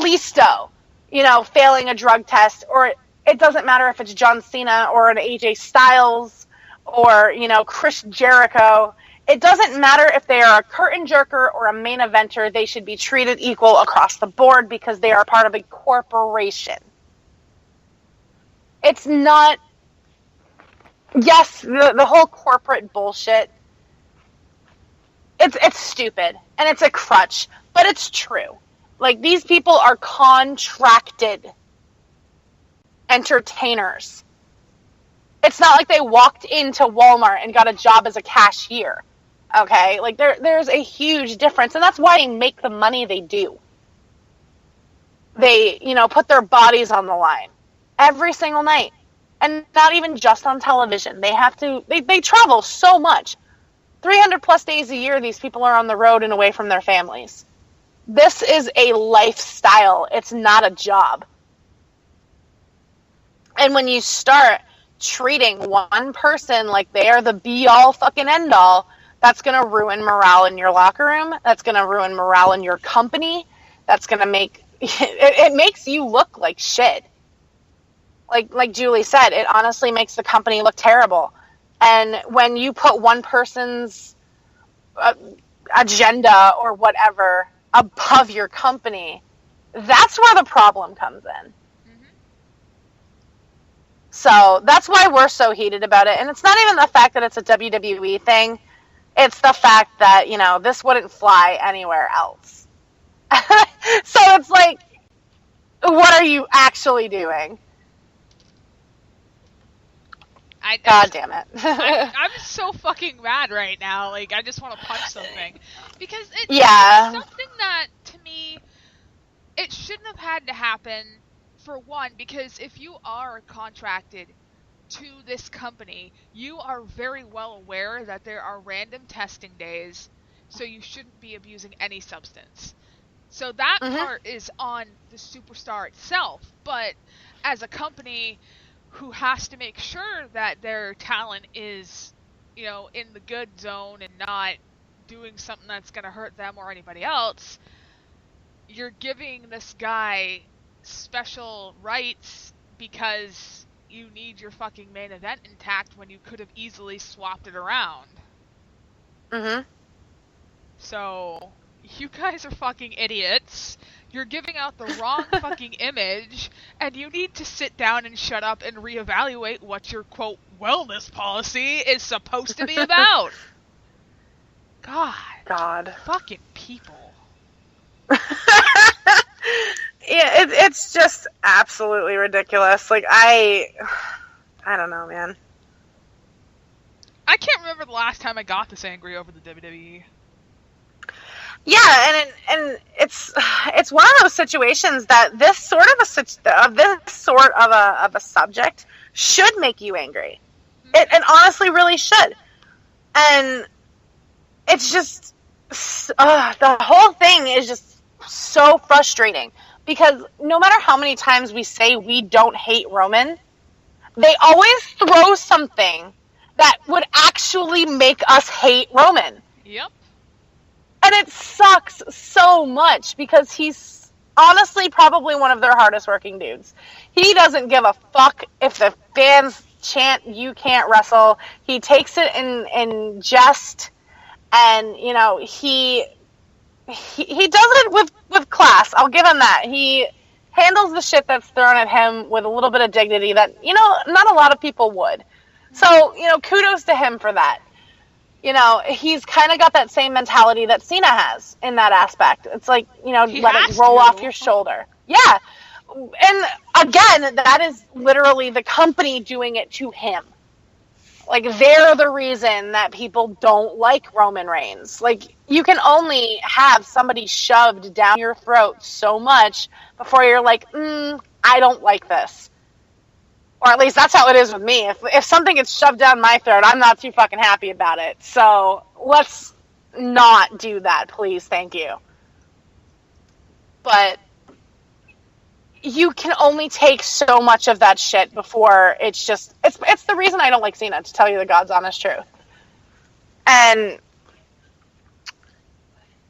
Kalisto, failing a drug test, or it doesn't matter if it's John Cena or an AJ Styles or, Chris Jericho. It doesn't matter if they are a curtain jerker or a main eventer. They should be treated equal across the board because they are part of a corporation. It's not, yes, the whole corporate bullshit, it's stupid, and it's a crutch, but it's true. Like, these people are contracted entertainers. It's not like they walked into Walmart and got a job as a cashier. Okay? Like, there's a huge difference, and that's why they make the money they do. They, put their bodies on the line every single night. And not even just on television. They have to, they travel so much. 300 plus days a year, these people are on the road and away from their families. This is a lifestyle. It's not a job. And when you start treating one person like they are the be-all fucking end-all, that's going to ruin morale in your locker room. That's going to ruin morale in your company. That's going to make, it makes you look like shit. Like Julie said, it honestly makes the company look terrible. And when you put one person's agenda or whatever above your company, that's where the problem comes in. Mm-hmm. So that's why we're so heated about it. And it's not even the fact that it's a WWE thing. It's the fact that, this wouldn't fly anywhere else. So it's like, what are you actually doing? God damn it. I'm so fucking mad right now. Like, I just want to punch something. Because it's something that, to me, it shouldn't have had to happen, for one, because if you are contracted to this company, you are very well aware that there are random testing days, so you shouldn't be abusing any substance. So that part is on the superstar itself. But as a company who has to make sure that their talent is, in the good zone and not doing something that's going to hurt them or anybody else, you're giving this guy special rights because you need your fucking main event intact when you could have easily swapped it around. Mm-hmm. So, you guys are fucking idiots. You're giving out the wrong fucking image, and you need to sit down and shut up and reevaluate what your, quote, wellness policy is supposed to be about. God. Fucking people. Yeah, it's just absolutely ridiculous. Like, I don't know, man. I can't remember the last time I got this angry over the WWE. Yeah, and it's one of those situations that this sort of a subject should make you angry. It honestly really should. And it's just the whole thing is just so frustrating because no matter how many times we say we don't hate Roman, they always throw something that would actually make us hate Roman. Yep. And it sucks so much because he's honestly probably one of their hardest working dudes. He doesn't give a fuck if the fans chant, "You can't wrestle." He takes it in jest, and he does it with class. I'll give him that. He handles the shit that's thrown at him with a little bit of dignity that not a lot of people would. So kudos to him for that. He's kind of got that same mentality that Cena has in that aspect. It's like, let it roll off your shoulder. Yeah. And again, that is literally the company doing it to him. Like, they're the reason that people don't like Roman Reigns. Like, you can only have somebody shoved down your throat so much before you're like, I don't like this. Or at least that's how it is with me. If something gets shoved down my throat, I'm not too fucking happy about it. So let's not do that, please. Thank you. But you can only take so much of that shit before it's the reason I don't like Cena, to tell you the God's honest truth. And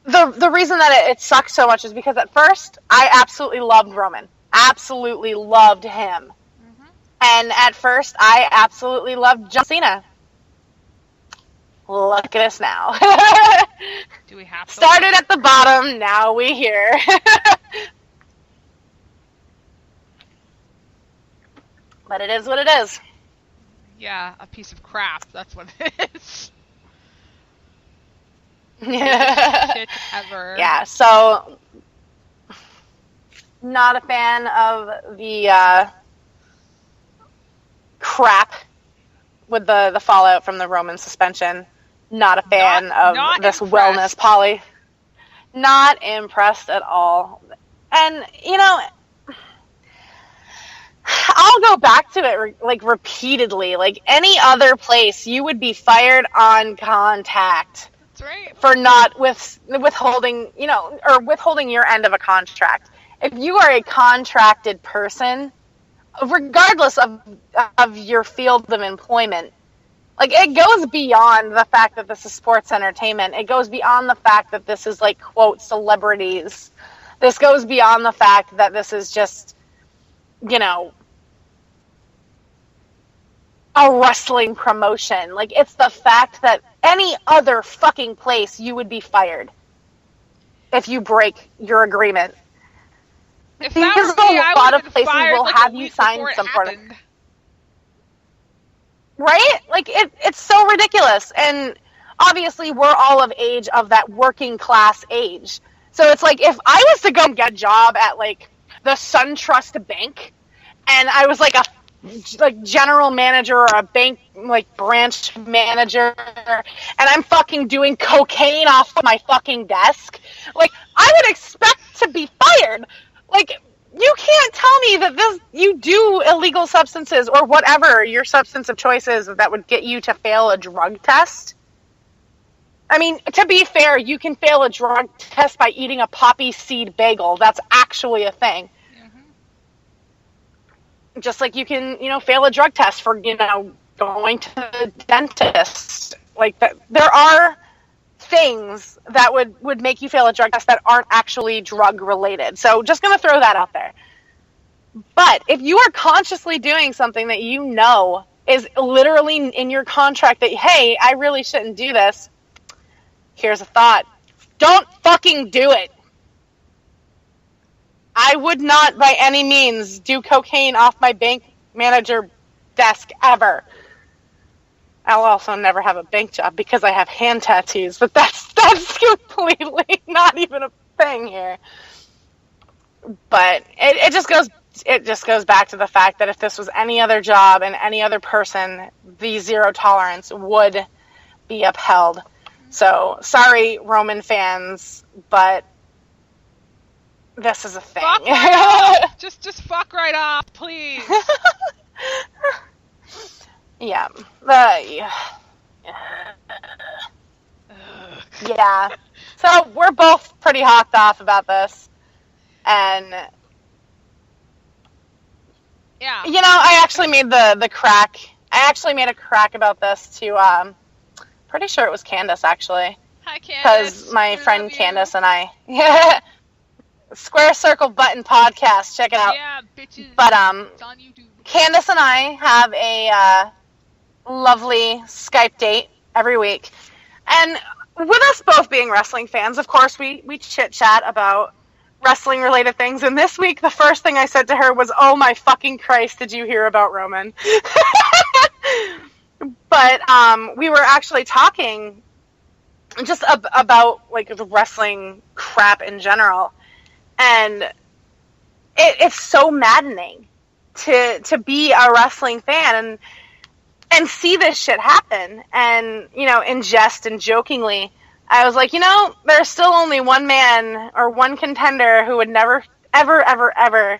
the reason that it sucked so much is because at first I absolutely loved Roman. Absolutely loved him. Mm-hmm. And at first I absolutely loved John Cena. Look at us now. Do we have to? Started at the bottom, now we here. But it is what it is. Yeah, a piece of crap. That's what it is. Shit ever. Yeah, so not a fan of the crap with the fallout from the Roman suspension. Not a fan of this wellness policy. Not impressed at all. And, you know, I'll go back to it like repeatedly. Like any other place, you would be fired on contact. That's right. For not withholding, you know, or withholding your end of a contract. If you are a contracted person, regardless of your field of employment, like, it goes beyond the fact that this is sports entertainment. It goes beyond the fact that this is, like, quote, celebrities. This goes beyond the fact that this is just, you know, a wrestling promotion. Like, it's the fact that any other fucking place you would be fired if you break your agreement. If that were me, I would have been fired will like have you sign some sort of. Right? Like, it's so ridiculous. And obviously, we're all of age of that working class age. So it's like, if I was to go and get a job at, like, the SunTrust Bank, and I was, like, a general manager or a bank, like, branch manager, and I'm fucking doing cocaine off my fucking desk, like, I would expect to be fired. Like, you can't tell me that you do illegal substances or whatever your substance of choice is that would get you to fail a drug test. I mean, to be fair, you can fail a drug test by eating a poppy seed bagel. That's actually a thing. Mm-hmm. Just like you can, you know, fail a drug test for, you know, going to the dentist. Like, that, there are things that would make you fail a drug test that aren't actually drug related. So just going to throw that out there. But if you are consciously doing something that you know is literally in your contract that, hey, I really shouldn't do this, here's a thought. Don't fucking do it. I would not by any means do cocaine off my bank manager desk ever. I'll also never have a bank job because I have hand tattoos, but that's completely not even a thing here. But it just goes back to the fact that if this was any other job and any other person, the zero tolerance would be upheld. So sorry, Roman fans, but this is a thing. Fuck right off. Just fuck right off, please. Yeah. Yeah. So we're both pretty hopped off about this. And yeah. You know, I actually made the crack. I actually made a crack about this to pretty sure it was Candace actually. Hi Candace. Because my friend Candace and I Square Circle Button podcast, check it out. Yeah, bitches. But it's on YouTube. Candace and I have a lovely Skype date every week. And with us both being wrestling fans, of course, we chit-chat about wrestling-related things. And this week, the first thing I said to her was, oh my fucking Christ, did you hear about Roman? But we were actually talking just about, like, the wrestling crap in general. And it's so maddening to be a wrestling fan and see this shit happen. And, you know, in jest and jokingly, I was like, you know, there's still only one man or one contender who would never, ever, ever, ever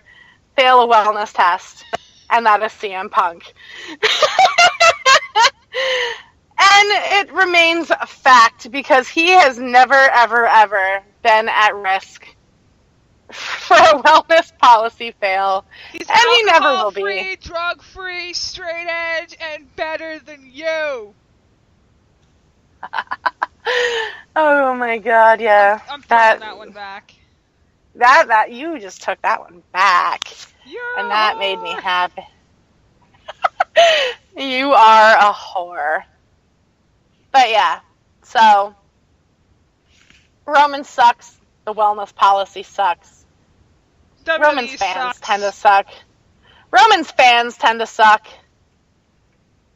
fail a wellness test, and that is CM Punk. And it remains a fact because he has never, ever, ever been at risk for a wellness policy fail. He's and he never will be. Alcohol-free, drug-free, straight edge, and better than you. Oh my god, yeah. I'm throwing that one back. That you just took that one back. And that made me happy. You are a whore. But yeah, so Roman sucks. The wellness policy sucks. WWE Roman's fans sucks. tend to suck. Roman's fans tend to suck.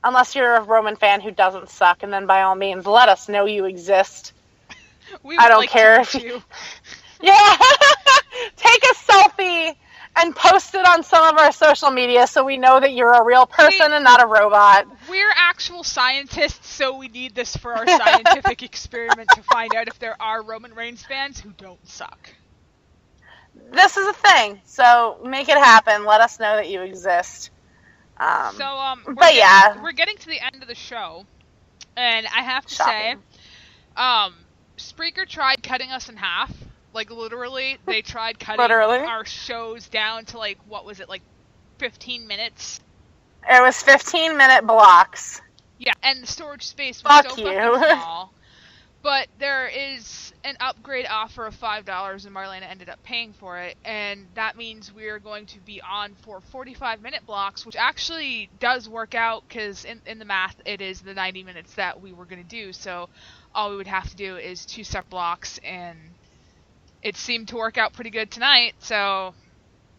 Unless you're a Roman fan who doesn't suck, and then by all means, let us know you exist. I don't care if you... Yeah! Take a selfie and post it on some of our social media so we know that you're a real person and not a robot. We're actual scientists, so we need this for our scientific experiment to find out if there are Roman Reigns fans who don't suck. This is a thing, so make it happen. Let us know that you exist. We're getting to the end of the show, and I have to say, Spreaker tried cutting us in half. Like, literally, they tried cutting our shows down to, like, what was it, like 15 minutes? It was 15-minute blocks. Yeah, and the storage space was so fucking small. But there is an upgrade offer of $5, and Marlena ended up paying for it, and that means we're going to be on for 45-minute blocks, which actually does work out, because in the math, it is the 90 minutes that we were going to do, so all we would have to do is 2 separate blocks, and it seemed to work out pretty good tonight, so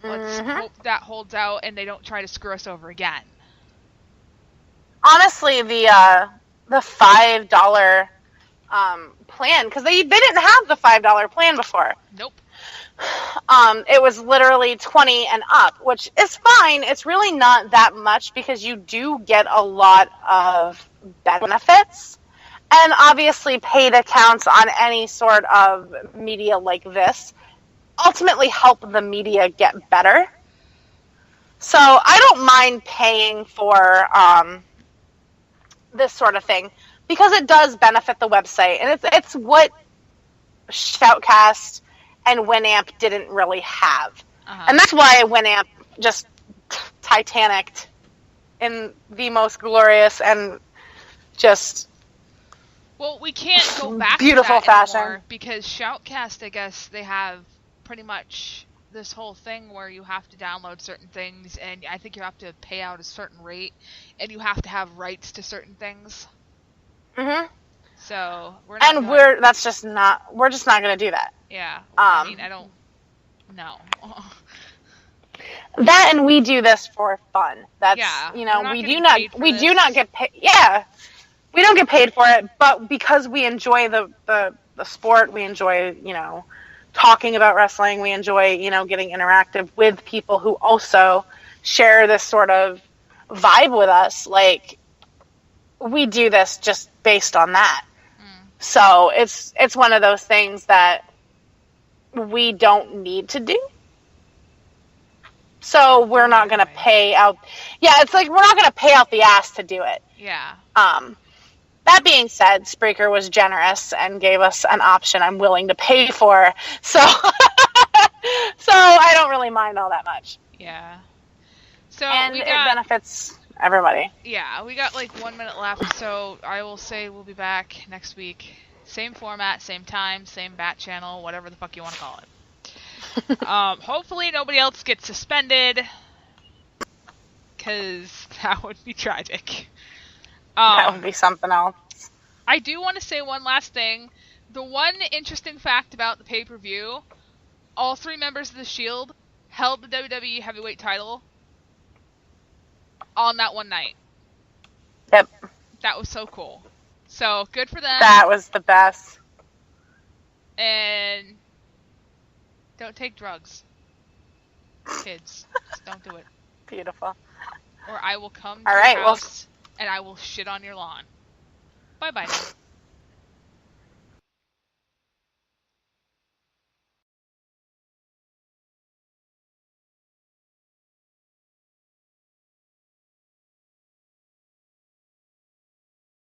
let's hope that holds out and they don't try to screw us over again. Honestly, the $5 plan, because they didn't have the $5 plan before. Nope. It was literally 20 and up, which is fine. It's really not that much because you do get a lot of benefits. And obviously paid accounts on any sort of media like this ultimately help the media get better. So I don't mind paying for this sort of thing because it does benefit the website. And it's what Shoutcast and Winamp didn't really have. And that's why Winamp just Titanicked in the most glorious and just... Well, we can't go back beautiful to that fashion anymore because Shoutcast, I guess, they have pretty much this whole thing where you have to download certain things, and I think you have to pay out a certain rate, and you have to have rights to certain things. So we're just not going to do that. Yeah. I mean, I don't know. That, and we do this for fun. That's we do not get paid. Yeah. We don't get paid for it, but because we enjoy the sport, we enjoy, talking about wrestling, we enjoy, getting interactive with people who also share this sort of vibe with us. Like, we do this just based on that. So it's one of those things that we don't need to do. So we're not going to pay out. Yeah, it's like we're not going to pay out the ass to do it. Yeah. That being said, Spreaker was generous and gave us an option I'm willing to pay for. So I don't really mind all that much. Yeah. So it benefits everybody. Yeah, we got like 1 minute left, so I will say we'll be back next week. Same format, same time, same bat channel, whatever the fuck you want to call it. Hopefully nobody else gets suspended, because that would be tragic. That would be something else. I do want to say one last thing. The one interesting fact about the pay-per-view, all 3 members of the Shield held the WWE Heavyweight title on that one night. Yep. That was so cool. So, good for them. That was the best. And don't take drugs. Kids, just don't do it. Beautiful. Or I will come to your house and I will shit on your lawn. Bye-bye now.